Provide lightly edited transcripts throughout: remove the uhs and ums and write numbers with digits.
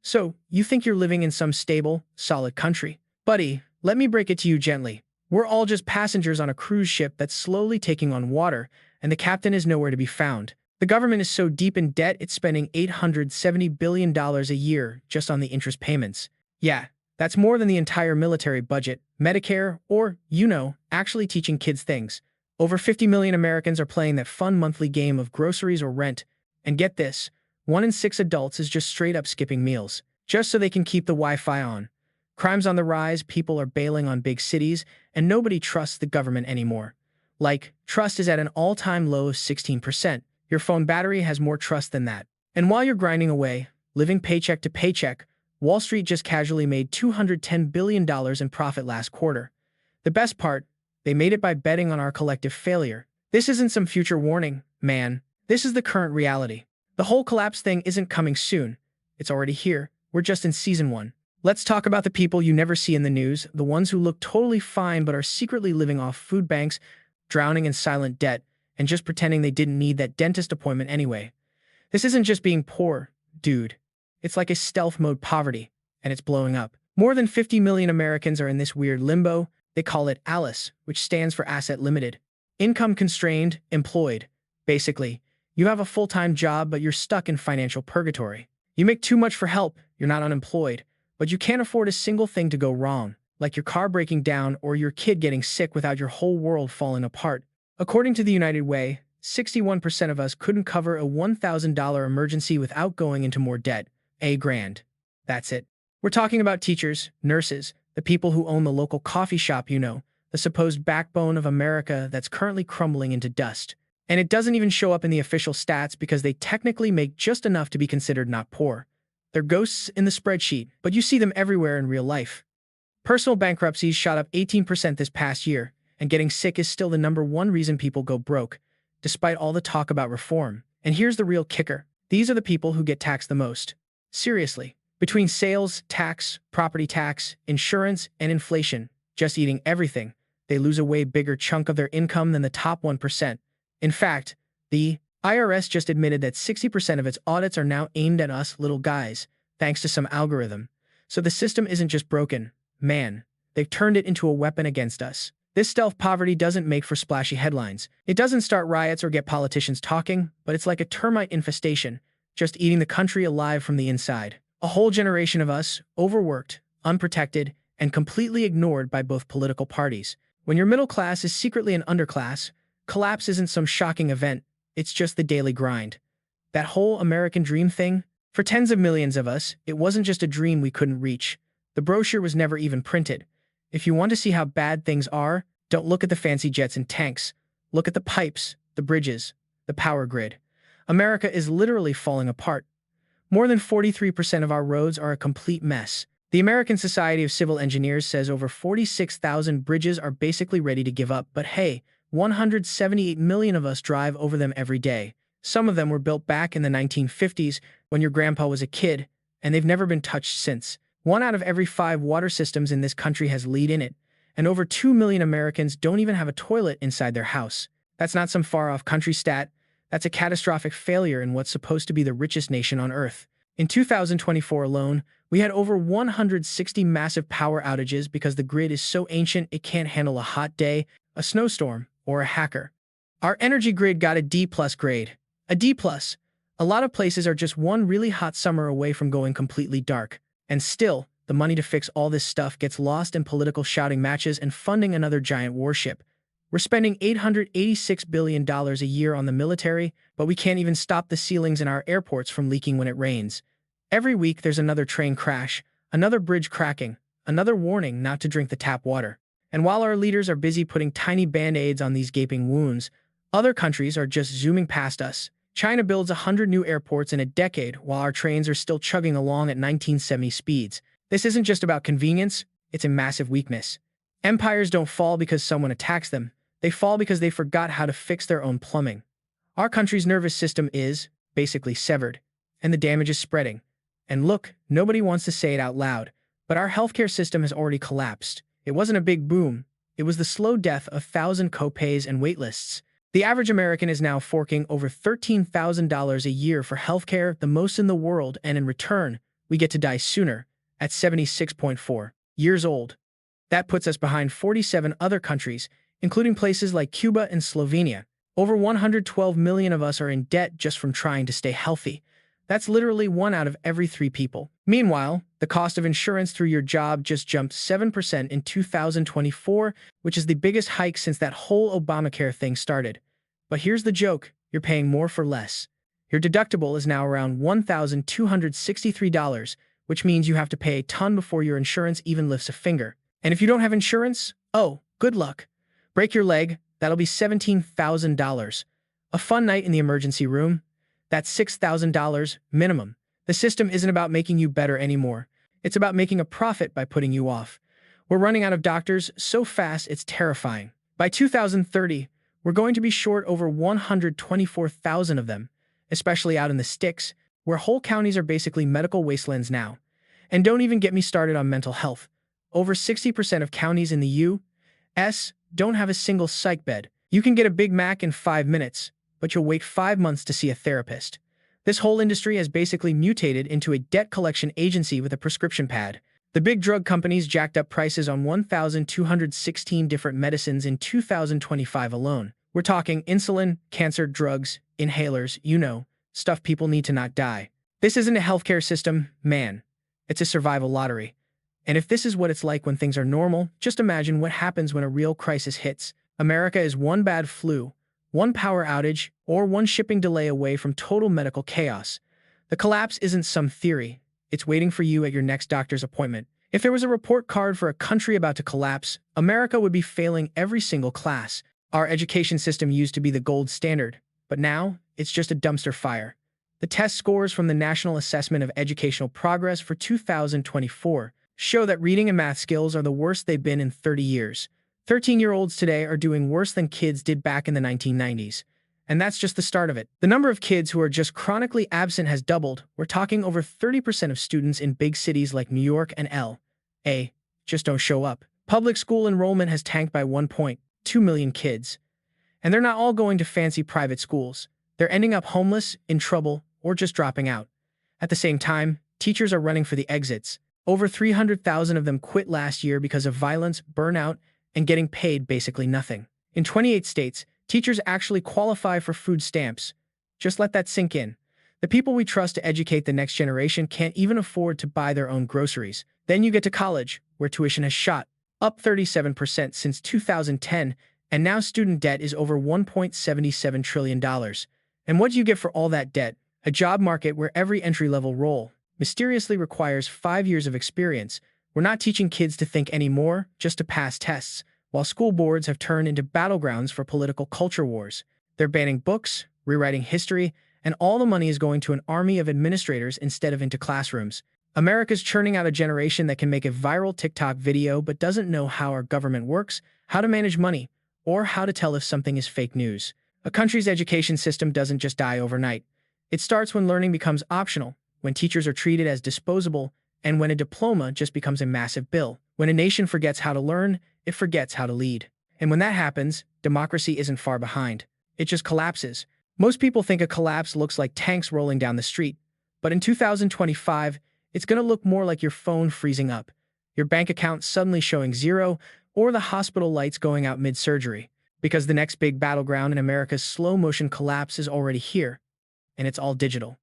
So, you think you're living in some stable, solid country. Buddy, let me break it to you gently. We're all just passengers on a cruise ship that's slowly taking on water, and the captain is nowhere to be found. The government is so deep in debt it's spending $870 billion a year just on the interest payments. Yeah, that's more than the entire military budget, Medicare, or, actually teaching kids things. Over 50 million Americans are playing that fun monthly game of groceries or rent. And get this, 1 in 6 adults is just straight up skipping meals, just so they can keep the Wi-Fi on. Crime's on the rise, people are bailing on big cities, and nobody trusts the government anymore. Like, trust is at an all-time low of 16%. Your phone battery has more trust than that. And while you're grinding away, living paycheck to paycheck, Wall Street just casually made $210 billion in profit last quarter. The best part, they made it by betting on our collective failure. This isn't some future warning, man. This is the current reality. The whole collapse thing isn't coming soon. It's already here. We're just in season 1. Let's talk about the people you never see in the news, the ones who look totally fine but are secretly living off food banks, drowning in silent debt, and just pretending they didn't need that dentist appointment anyway. This isn't just being poor, dude. It's like a stealth mode poverty, and it's blowing up. More than 50 million Americans are in this weird limbo. They call it ALICE, which stands for Asset Limited. Income constrained, employed. Basically, you have a full-time job, but you're stuck in financial purgatory. You make too much for help, you're not unemployed, but you can't afford a single thing to go wrong, like your car breaking down or your kid getting sick without your whole world falling apart. According to the United Way, 61% of us couldn't cover a $1,000 emergency without going into more debt. $1,000. That's it. We're talking about teachers, nurses, the people who own the local coffee shop, the supposed backbone of America that's currently crumbling into dust. And it doesn't even show up in the official stats because they technically make just enough to be considered not poor. They're ghosts in the spreadsheet, but you see them everywhere in real life. Personal bankruptcies shot up 18% this past year, and getting sick is still the #1 reason people go broke, despite all the talk about reform. And here's the real kicker. These are the people who get taxed the most. Seriously. Between sales, tax, property tax, insurance, and inflation, just eating everything, they lose a way bigger chunk of their income than the top 1%. In fact, the IRS just admitted that 60% of its audits are now aimed at us little guys, thanks to some algorithm. So the system isn't just broken. Man, they've turned it into a weapon against us. This stealth poverty doesn't make for splashy headlines. It doesn't start riots or get politicians talking, but it's like a termite infestation, just eating the country alive from the inside. A whole generation of us, overworked, unprotected, and completely ignored by both political parties. When your middle class is secretly an underclass, collapse isn't some shocking event, it's just the daily grind. That whole American dream thing? For tens of millions of us, it wasn't just a dream we couldn't reach. The brochure was never even printed. If you want to see how bad things are, don't look at the fancy jets and tanks. Look at the pipes, the bridges, the power grid. America is literally falling apart. More than 43% of our roads are a complete mess. The American Society of Civil Engineers says over 46,000 bridges are basically ready to give up, but hey, 178 million of us drive over them every day. Some of them were built back in the 1950s when your grandpa was a kid, and they've never been touched since. 1 out of every 5 water systems in this country has lead in it, and over 2 million Americans don't even have a toilet inside their house. That's not some far-off country stat. That's a catastrophic failure in what's supposed to be the richest nation on Earth. In 2024 alone, we had over 160 massive power outages because the grid is so ancient it can't handle a hot day, a snowstorm, or a hacker. Our energy grid got a D+ grade. A D+. A lot of places are just one really hot summer away from going completely dark. And still, the money to fix all this stuff gets lost in political shouting matches and funding another giant warship. We're spending $886 billion a year on the military, but we can't even stop the ceilings in our airports from leaking when it rains. Every week there's another train crash, another bridge cracking, another warning not to drink the tap water. And while our leaders are busy putting tiny band-aids on these gaping wounds, other countries are just zooming past us. China builds 100 new airports in a decade while our trains are still chugging along at 1970 speeds. This isn't just about convenience, it's a massive weakness. Empires don't fall because someone attacks them. They fall because they forgot how to fix their own plumbing. Our country's nervous system is, basically, severed, and the damage is spreading. And look, nobody wants to say it out loud, but our healthcare system has already collapsed. It wasn't a big boom. It was the slow death of thousands copays and waitlists. The average American is now forking over $13,000 a year for healthcare, the most in the world, and in return, we get to die sooner, at 76.4 years old. That puts us behind 47 other countries, including places like Cuba and Slovenia. Over 112 million of us are in debt just from trying to stay healthy. That's literally 1 out of every 3 people. Meanwhile, the cost of insurance through your job just jumped 7% in 2024, which is the biggest hike since that whole Obamacare thing started. But here's the joke, you're paying more for less. Your deductible is now around $1,263, which means you have to pay a ton before your insurance even lifts a finger. And if you don't have insurance, oh, good luck. Break your leg, that'll be $17,000. A fun night in the emergency room, that's $6,000 minimum. The system isn't about making you better anymore. It's about making a profit by putting you off. We're running out of doctors so fast it's terrifying. By 2030, we're going to be short over 124,000 of them, especially out in the sticks, where whole counties are basically medical wastelands now. And don't even get me started on mental health. Over 60% of counties in the U.S. don't have a single psych bed. You can get a Big Mac in 5 minutes, but you'll wait 5 months to see a therapist. This whole industry has basically mutated into a debt collection agency with a prescription pad. The big drug companies jacked up prices on 1,216 different medicines in 2025 alone. We're talking insulin, cancer drugs, inhalers, stuff people need to not die. This isn't a healthcare system, man. It's a survival lottery. And if this is what it's like when things are normal, just imagine what happens when a real crisis hits. America is one bad flu, one power outage, or one shipping delay away from total medical chaos. The collapse isn't some theory. It's waiting for you at your next doctor's appointment. If there was a report card for a country about to collapse, America would be failing every single class. Our education system used to be the gold standard, but now it's just a dumpster fire. The test scores from the National Assessment of Educational Progress for 2024 show that reading and math skills are the worst they've been in 30 years. 13-year-olds today are doing worse than kids did back in the 1990s. And that's just the start of it. The number of kids who are just chronically absent has doubled. We're talking over 30% of students in big cities like New York and L.A. just don't show up. Public school enrollment has tanked by 1.2 million kids. And they're not all going to fancy private schools. They're ending up homeless, in trouble, or just dropping out. At the same time, teachers are running for the exits. Over 300,000 of them quit last year because of violence, burnout, and getting paid basically nothing. In 28 states, teachers actually qualify for food stamps. Just let that sink in. The people we trust to educate the next generation can't even afford to buy their own groceries. Then you get to college, where tuition has shot up 37% since 2010, and now student debt is over $1.77 trillion. And what do you get for all that debt? A job market where every entry-level role mysteriously requires 5 years of experience. We're not teaching kids to think anymore, just to pass tests, while school boards have turned into battlegrounds for political culture wars. They're banning books, rewriting history, and all the money is going to an army of administrators instead of into classrooms. America's churning out a generation that can make a viral TikTok video but doesn't know how our government works, how to manage money, or how to tell if something is fake news. A country's education system doesn't just die overnight. It starts when learning becomes optional, when teachers are treated as disposable, and when a diploma just becomes a massive bill. When a nation forgets how to learn, it forgets how to lead. And when that happens, democracy isn't far behind. It just collapses. Most people think a collapse looks like tanks rolling down the street. But in 2025, it's going to look more like your phone freezing up, your bank account suddenly showing zero, or the hospital lights going out mid-surgery. Because the next big battleground in America's slow-motion collapse is already here. And it's all digital.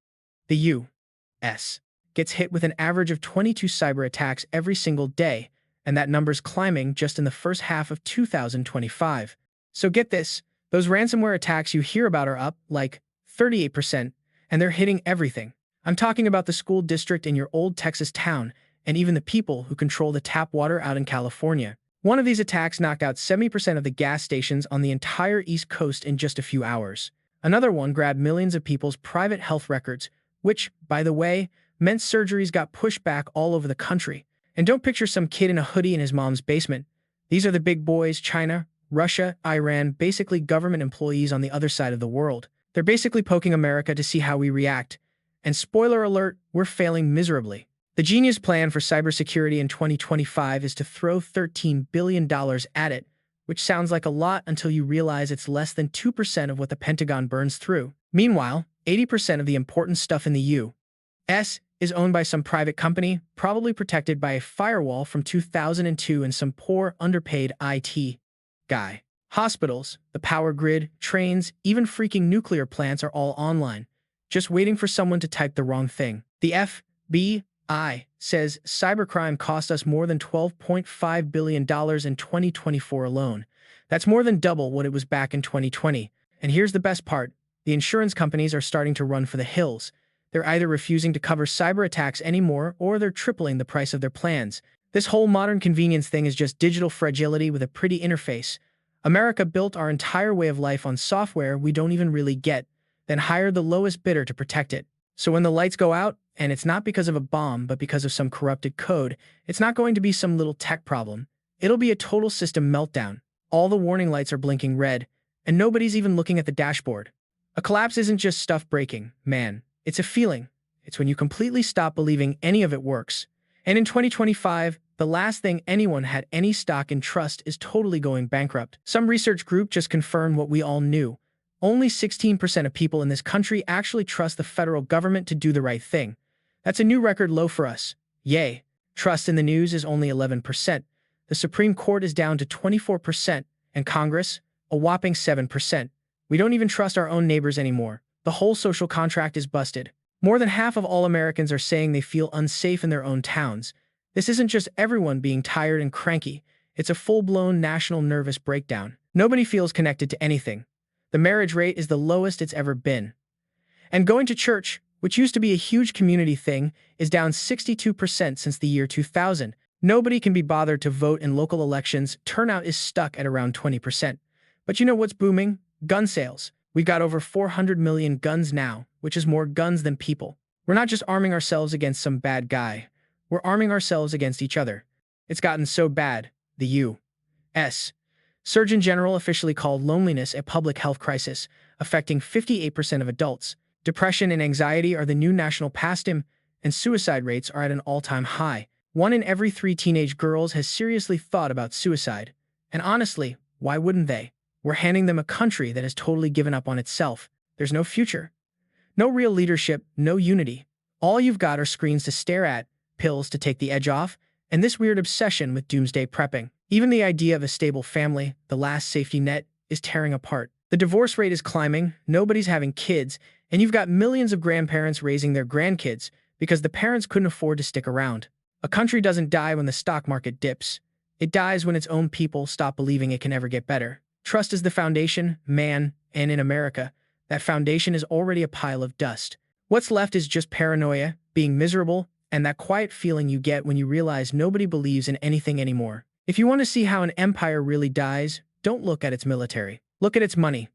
The U.S. gets hit with an average of 22 cyber attacks every single day, and that number's climbing just in the first half of 2025. So get this, those ransomware attacks you hear about are up, like, 38%, and they're hitting everything. I'm talking about the school district in your old Texas town, and even the people who control the tap water out in California. One of these attacks knocked out 70% of the gas stations on the entire East Coast in just a few hours. Another one grabbed millions of people's private health records, which, by the way, meant surgeries got pushed back all over the country. And don't picture some kid in a hoodie in his mom's basement. These are the big boys, China, Russia, Iran, basically government employees on the other side of the world. They're basically poking America to see how we react. And spoiler alert, we're failing miserably. The genius plan for cybersecurity in 2025 is to throw $13 billion at it, which sounds like a lot until you realize it's less than 2% of what the Pentagon burns through. Meanwhile, 80% of the important stuff in the U.S. is owned by some private company, probably protected by a firewall from 2002 and some poor, underpaid IT guy. Hospitals, the power grid, trains, even freaking nuclear plants are all online, just waiting for someone to type the wrong thing. The FBI says cybercrime cost us more than $12.5 billion in 2024 alone. That's more than double what it was back in 2020. And here's the best part. The insurance companies are starting to run for the hills. They're either refusing to cover cyber attacks anymore or they're tripling the price of their plans. This whole modern convenience thing is just digital fragility with a pretty interface. America built our entire way of life on software we don't even really get, then hired the lowest bidder to protect it. So when the lights go out, and it's not because of a bomb but because of some corrupted code, it's not going to be some little tech problem. It'll be a total system meltdown. All the warning lights are blinking red, and nobody's even looking at the dashboard. A collapse isn't just stuff breaking, man. It's a feeling. It's when you completely stop believing any of it works. And in 2025, the last thing anyone had any stock in trust is totally going bankrupt. Some research group just confirmed what we all knew. Only 16% of people in this country actually trust the federal government to do the right thing. That's a new record low for us. Yay. Trust in the news is only 11%. The Supreme Court is down to 24%, and Congress, a whopping 7%. We don't even trust our own neighbors anymore. The whole social contract is busted. More than half of all Americans are saying they feel unsafe in their own towns. This isn't just everyone being tired and cranky. It's a full-blown national nervous breakdown. Nobody feels connected to anything. The marriage rate is the lowest it's ever been. And going to church, which used to be a huge community thing, is down 62% since the year 2000. Nobody can be bothered to vote in local elections. Turnout is stuck at around 20%. But you know what's booming? Gun sales. We've got over 400 million guns now, which is more guns than people. We're not just arming ourselves against some bad guy. We're arming ourselves against each other. It's gotten so bad, the U.S. Surgeon General officially called loneliness a public health crisis, affecting 58% of adults. Depression and anxiety are the new national pastime, and suicide rates are at an all-time high. 1 in every 3 teenage girls has seriously thought about suicide. And honestly, why wouldn't they? We're handing them a country that has totally given up on itself. There's no future. No real leadership, no unity. All you've got are screens to stare at, pills to take the edge off, and this weird obsession with doomsday prepping. Even the idea of a stable family, the last safety net, is tearing apart. The divorce rate is climbing, nobody's having kids, and you've got millions of grandparents raising their grandkids because the parents couldn't afford to stick around. A country doesn't die when the stock market dips. It dies when its own people stop believing it can ever get better. Trust is the foundation, man, and in America, that foundation is already a pile of dust. What's left is just paranoia, being miserable, and that quiet feeling you get when you realize nobody believes in anything anymore. If you want to see how an empire really dies, don't look at its military. Look at its money.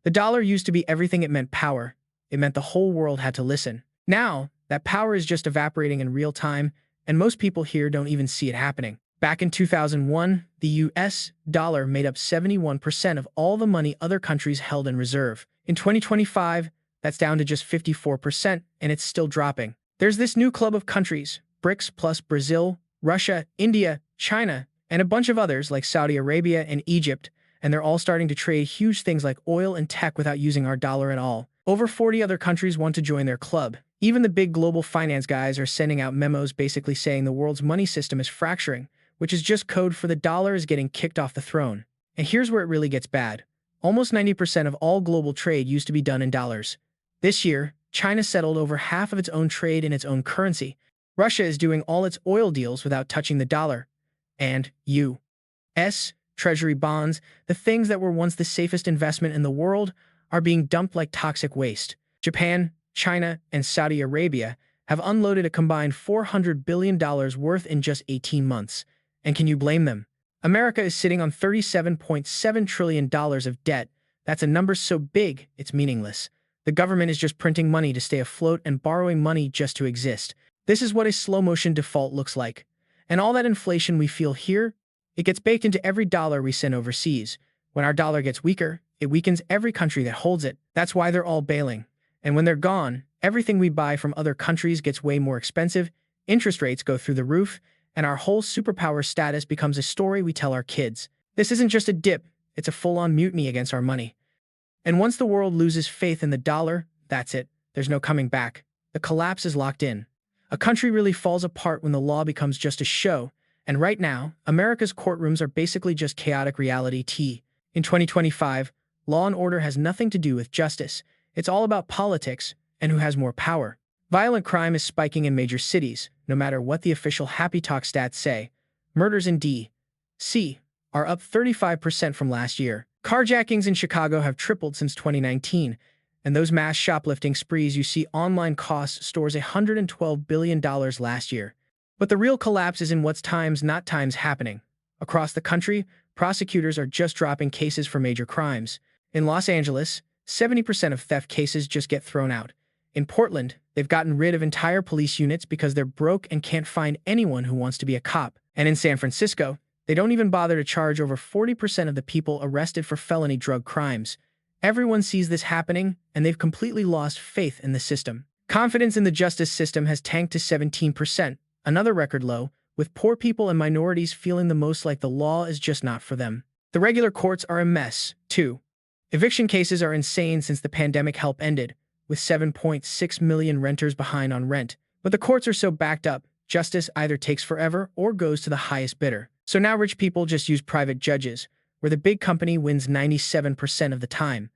The dollar used to be everything. It meant power. It meant the whole world had to listen. Now, that power is just evaporating in real time, and most people here don't even see it happening. Back in 2001, the US dollar made up 71% of all the money other countries held in reserve. In 2025, that's down to just 54%, and it's still dropping. There's this new club of countries, BRICS plus Brazil, Russia, India, China, and a bunch of others like Saudi Arabia and Egypt, and they're all starting to trade huge things like oil and tech without using our dollar at all. Over 40 other countries want to join their club. Even the big global finance guys are sending out memos basically saying the world's money system is fracturing, which is just code for the dollar is getting kicked off the throne. And here's where it really gets bad. Almost 90% of all global trade used to be done in dollars. This year, China settled over half of its own trade in its own currency. Russia is doing all its oil deals without touching the dollar. And U.S. Treasury bonds, the things that were once the safest investment in the world, are being dumped like toxic waste. Japan, China, and Saudi Arabia have unloaded a combined $400 billion worth in just 18 months. And can you blame them? America is sitting on $37.7 trillion of debt. That's a number so big, it's meaningless. The government is just printing money to stay afloat and borrowing money just to exist. This is what a slow-motion default looks like. And all that inflation we feel here, it gets baked into every dollar we send overseas. When our dollar gets weaker, it weakens every country that holds it. That's why they're all bailing. And when they're gone, everything we buy from other countries gets way more expensive, interest rates go through the roof, and our whole superpower status becomes a story we tell our kids. This isn't just a dip, it's a full-on mutiny against our money. And once the world loses faith in the dollar, that's it. There's no coming back. The collapse is locked in. A country really falls apart when the law becomes just a show, and right now, America's courtrooms are basically just chaotic reality TV. In 2025, law and order has nothing to do with justice. It's all about politics and who has more power. Violent crime is spiking in major cities, no matter what the official Happy Talk stats say. Murders in D.C. are up 35% from last year. Carjackings in Chicago have tripled since 2019, and those mass shoplifting sprees you see online cost stores $112 billion last year. But the real collapse is in what's times not times happening. Across the country, prosecutors are just dropping cases for major crimes. In Los Angeles, 70% of theft cases just get thrown out. In Portland, they've gotten rid of entire police units because they're broke and can't find anyone who wants to be a cop. And in San Francisco, they don't even bother to charge over 40% of the people arrested for felony drug crimes. Everyone sees this happening, and they've completely lost faith in the system. Confidence in the justice system has tanked to 17%, another record low, with poor people and minorities feeling the most like the law is just not for them. The regular courts are a mess, too. Eviction cases are insane since the pandemic help ended, with 7.6 million renters behind on rent. But the courts are so backed up, justice either takes forever or goes to the highest bidder. So now rich people just use private judges, where the big company wins 97% of the time.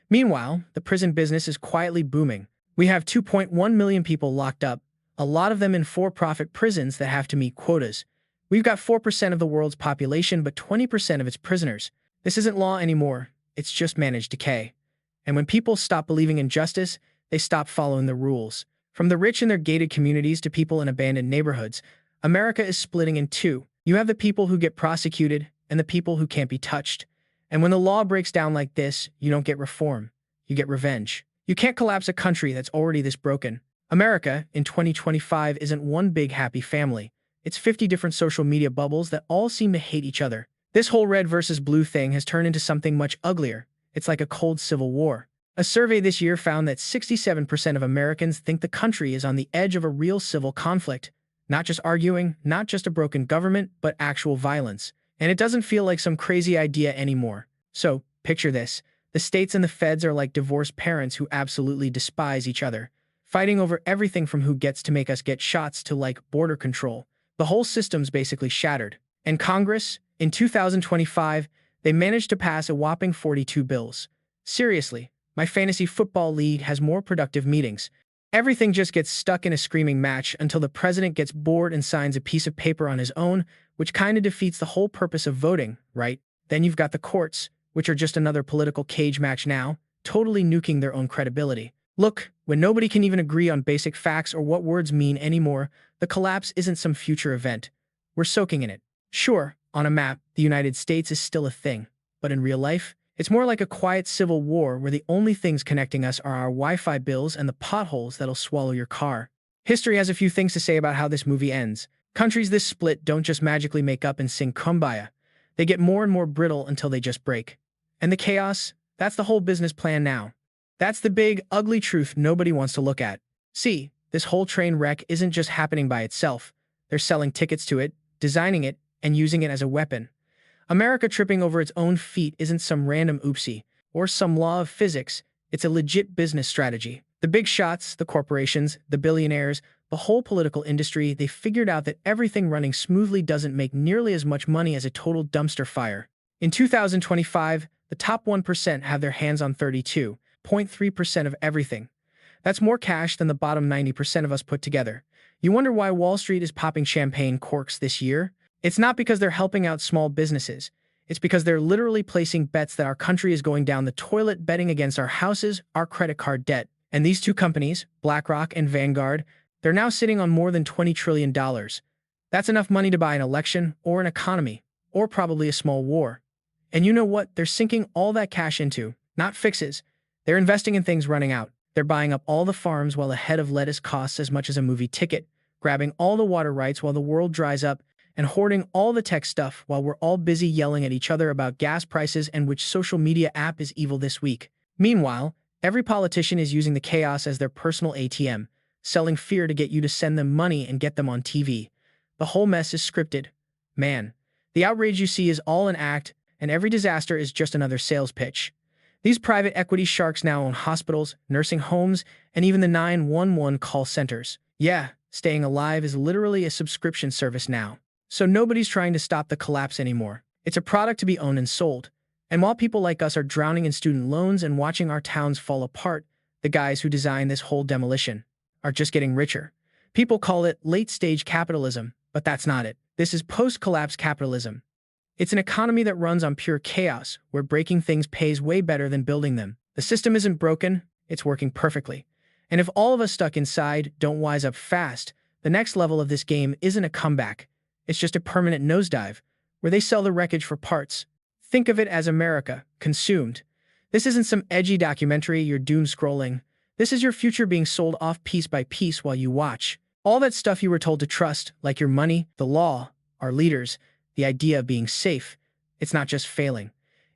Meanwhile, the prison business is quietly booming. We have 2.1 million people locked up, a lot of them in for-profit prisons that have to meet quotas. We've got 4% of the world's population but 20% of its prisoners. This isn't law anymore, it's just managed decay. And when people stop believing in justice, they stop following the rules. From the rich in their gated communities to people in abandoned neighborhoods, America is splitting in two. You have the people who get prosecuted and the people who can't be touched. And when the law breaks down like this, you don't get reform. You get revenge. You can't collapse a country that's already this broken. America, in 2025, isn't one big happy family. It's 50 different social media bubbles that all seem to hate each other. This whole red versus blue thing has turned into something much uglier. It's like a cold civil war. A survey this year found that 67% of Americans think the country is on the edge of a real civil conflict. Not just arguing, not just a broken government, but actual violence. And it doesn't feel like some crazy idea anymore. So, picture this. The states and the feds are like divorced parents who absolutely despise each other, fighting over everything from who gets to make us get shots to, like, border control. The whole system's basically shattered. And Congress, in 2025, they managed to pass a whopping 42 bills. Seriously, my fantasy football league has more productive meetings. Everything just gets stuck in a screaming match until the president gets bored and signs a piece of paper on his own, which kind of defeats the whole purpose of voting, right? Then you've got the courts, which are just another political cage match now, totally nuking their own credibility. Look, when nobody can even agree on basic facts or what words mean anymore, the collapse isn't some future event. We're soaking in it. Sure, on a map, the United States is still a thing, but in real life, it's more like a quiet civil war where the only things connecting us are our Wi-Fi bills and the potholes that'll swallow your car. History has a few things to say about how this movie ends. Countries this split don't just magically make up and sing Kumbaya. They get more and more brittle until they just break. And the chaos, that's the whole business plan now. That's the big, ugly truth nobody wants to look at. See, this whole train wreck isn't just happening by itself. They're selling tickets to it, designing it, and using it as a weapon. America tripping over its own feet isn't some random oopsie or some law of physics. It's a legit business strategy. The big shots, the corporations, the billionaires, the whole political industry, they figured out that everything running smoothly doesn't make nearly as much money as a total dumpster fire. In 2025, the top 1% have their hands on 32.3% of everything. That's more cash than the bottom 90% of us put together. You wonder why Wall Street is popping champagne corks this year? It's not because they're helping out small businesses. It's because they're literally placing bets that our country is going down the toilet, betting against our houses, our credit card debt. And these two companies, BlackRock and Vanguard, they're now sitting on more than $20 trillion. That's enough money to buy an election or an economy, or probably a small war. And you know what? They're sinking all that cash into, not fixes. They're investing in things running out. They're buying up all the farms while a head of lettuce costs as much as a movie ticket, grabbing all the water rights while the world dries up, and hoarding all the tech stuff while we're all busy yelling at each other about gas prices and which social media app is evil this week. Meanwhile, every politician is using the chaos as their personal ATM, selling fear to get you to send them money and get them on TV. The whole mess is scripted. Man, the outrage you see is all an act, and every disaster is just another sales pitch. These private equity sharks now own hospitals, nursing homes, and even the 911 call centers. Yeah, Staying alive is literally a subscription service now. So nobody's trying to stop the collapse anymore. It's a product to be owned and sold. And while people like us are drowning in student loans and watching our towns fall apart, the guys who designed this whole demolition are just getting richer. People call it late-stage capitalism, but that's not it. This is post-collapse capitalism. It's an economy that runs on pure chaos, where breaking things pays way better than building them. The system isn't broken, it's working perfectly. And if all of us stuck inside don't wise up fast, the next level of this game isn't a comeback. It's just a permanent nosedive, where they sell the wreckage for parts. Think of it as America, consumed. This isn't some edgy documentary you're doom-scrolling. This is your future being sold off piece by piece while you watch. All that stuff you were told to trust, like your money, the law, our leaders, the idea of being safe, it's not just failing.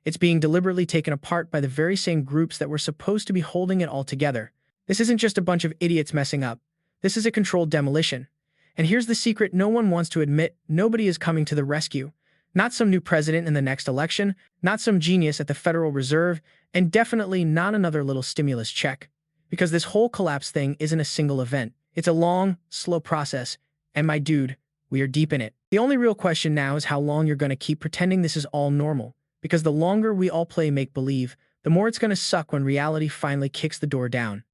It's being deliberately taken apart by the very same groups that were supposed to be holding it all together. This isn't just a bunch of idiots messing up. This is a controlled demolition. And here's the secret no one wants to admit: nobody is coming to the rescue. Not some new president in the next election, not some genius at the Federal Reserve, and definitely not another little stimulus check. Because this whole collapse thing isn't a single event. It's a long, slow process. And my dude, we are deep in it. The only real question now is how long you're going to keep pretending this is all normal. Because the longer we all play make-believe, the more it's going to suck when reality finally kicks the door down.